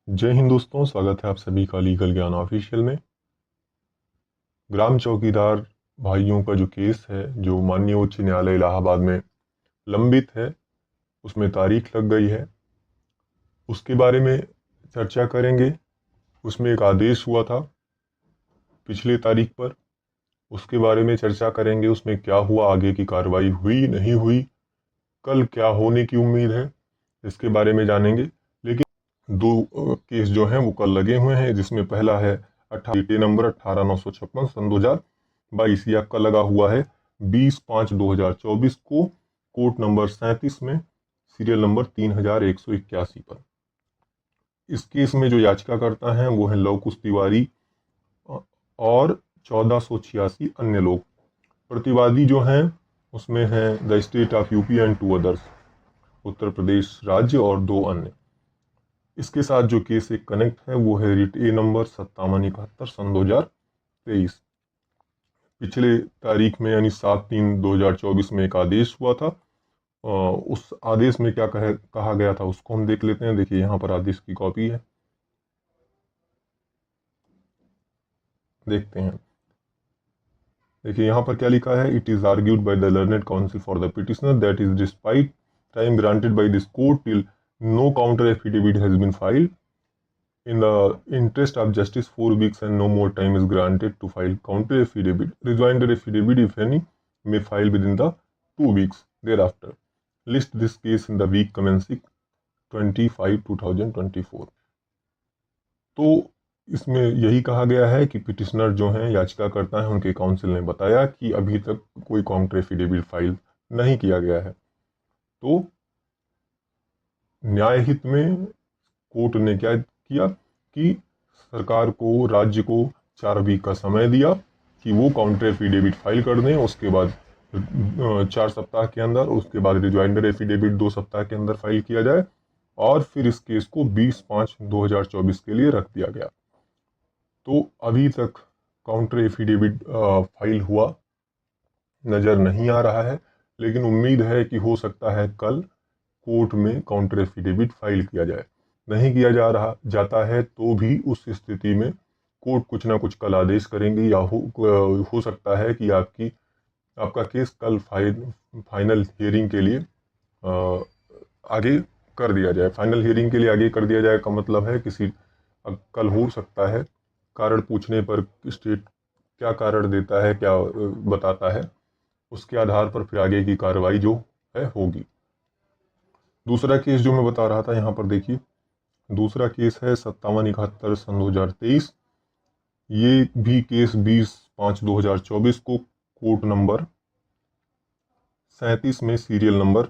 जय हिंद दोस्तों, स्वागत है आप सभी का लीगल ज्ञान ऑफिशियल में। ग्राम चौकीदार भाइयों का जो केस है, जो माननीय उच्च न्यायालय इलाहाबाद में लंबित है, उसमें तारीख लग गई है। उसके बारे में चर्चा करेंगे। उसमें एक आदेश हुआ था पिछले तारीख पर, उसके बारे में चर्चा करेंगे। उसमें क्या हुआ, आगे की कार्रवाई हुई नहीं हुई, कल क्या होने की उम्मीद है, इसके बारे में जानेंगे। लेकिन दो केस जो हैं वो कल लगे हुए हैं, जिसमें पहला है 18 नंबर 18956 सन 2022, ये आपका लगा हुआ है 20/5/2024 को कोर्ट नंबर 37 में सीरियल नंबर 3181 पर। इस केस में जो याचिकाकर्ता हैं वो हैं लव कुश तिवारी और 1486 अन्य लोग। प्रतिवादी जो हैं उसमें हैं the state of UP and 2 others, Uttar Pradesh राज्य और 2 अन्य। इसके साथ जो केस एक कनेक्ट है वो है रिट ए नंबर 5771 सन 2023। पिछले तारीख में यानी 7/3/2024 में एक आदेश हुआ था। उस आदेश में क्या कहा गया था उसको हम देख लेते हैं। देखिए यहाँ पर आदेश की कॉपी है, देखते हैं। देखिए यहाँ पर क्या लिखा है। It is argued by the learned counsel for the petitioner that is despite time granted by this court till no counter affidavit has been filed in the interest of justice 4 weeks and no more time is granted to file counter affidavit. Rejoinder affidavit, if any, may file within the 2 weeks thereafter. List this case in the week commencing 25/2024। तो इसमें यही कहा गया है कि petitioner जो हैं, याचिकाकर्ता हैं, उनके काउंसिल ने बताया कि अभी तक कोई काउंटर एफिडेविट फाइल नहीं किया गया है। तो न्याय हित में कोर्ट ने क्या किया कि सरकार को, राज्य को 4 वीक का समय दिया कि वो काउंटर एफिडेविट फाइल कर दें। उसके बाद 4 सप्ताह के अंदर, उसके बाद रिजॉइंडर एफिडेविट 2 सप्ताह के अंदर फाइल किया जाए और फिर इस केस को 20/5/2024 के लिए रख दिया गया। तो अभी तक काउंटर एफिडेविट फाइल हुआ नज़र नहीं आ रहा है, लेकिन उम्मीद है कि हो सकता है कल कोर्ट में काउंटर एफिडेविट फाइल किया जाए। नहीं किया जा रहा जाता है तो भी उस स्थिति में कोर्ट कुछ ना कुछ कल आदेश करेंगे, या हो सकता है कि आपका केस कल फाइनल हियरिंग के लिए आगे कर दिया जाए। फाइनल हियरिंग के लिए आगे कर दिया जाए का मतलब है कल हो सकता है कारण पूछने पर स्टेट क्या कारण देता है, क्या बताता है, उसके आधार पर फिर आगे की कार्रवाई जो है होगी। दूसरा केस जो मैं बता रहा था यहाँ पर देखिए, दूसरा केस है 5771 सन 2023। ये भी केस 20/5/2024 को कोर्ट नंबर 37 में सीरियल नंबर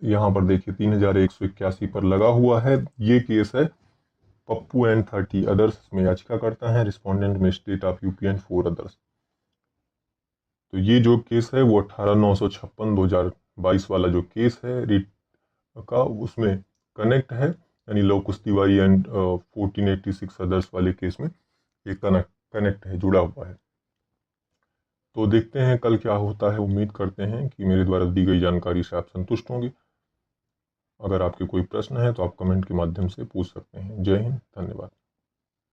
यहाँ पर देखिए 3181 पर लगा हुआ है। ये केस है पप्पू एंड 30 अदर्स में याचिका करता है। रिस्पोंडेंट में state of UP and 4 others. तो ये जो केस है वो 18/956/2022 वाला जो केस है रिट का, उसमें कनेक्ट है, यानी love Kush Tiwari and 1486 others वाले केस में ये कनेक्ट है, जुड़ा हुआ है। तो देखते हैं कल क्या होता है। उम्मीद करते हैं कि मेरे द्वारा दी गई जानकारी से आप संतुष्ट होंगे। अगर आपके कोई प्रश्न है तो आप कमेंट के माध्यम से पूछ सकते हैं। जय हिंद, धन्यवाद।